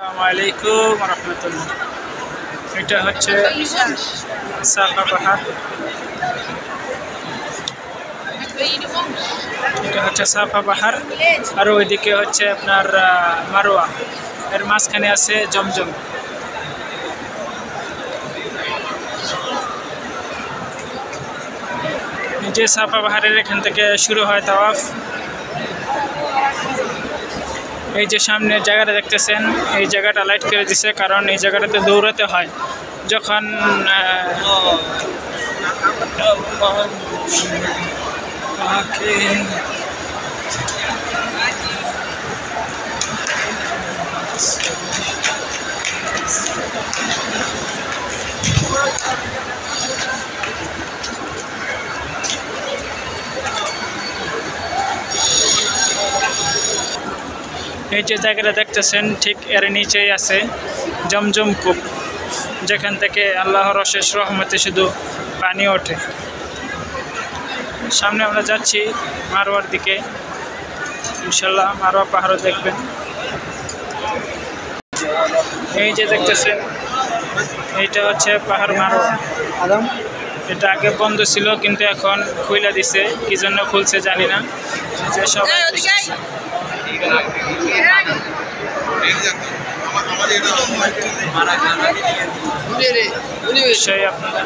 আসসালামু আলাইকুম রহমতুল্লাহ। এটা হচ্ছে সাফা পাহাড়। এটা হচ্ছে সাফা পাহাড়, আর ওইদিকে হচ্ছে আপনার মারোয়া। এর মাঝখানে আছে জমজম। যে সাফা পাহাড়ের এখান থেকে শুরু হয় তাওয়াফ। এই যে সামনের জায়গাটা দেখতেছেন, এই জায়গাটা লাইট করে দিছে, কারণ এই জায়গাটাতে দৌড়াতে হয় যখন এই যে জায়গাটা দেখতেছেন ঠিক এর নিচেই আছে জমজম কূপ, যেখান থেকে আল্লাহর অশেষ রহমতে শুধু পানি ওঠে। সামনে আমরা যাচ্ছি মারোয়ার দিকে, ইনশাল্লাহ মারোয়া পাহাড়ও দেখবেন। এই যে দেখতেছেন, এইটা হচ্ছে পাহাড় মারোয়া। এটা আগে বন্ধ ছিল, কিন্তু এখন খুলে দিছে, কি জন্য খুলছে জানি না। যে সবাই আপনারা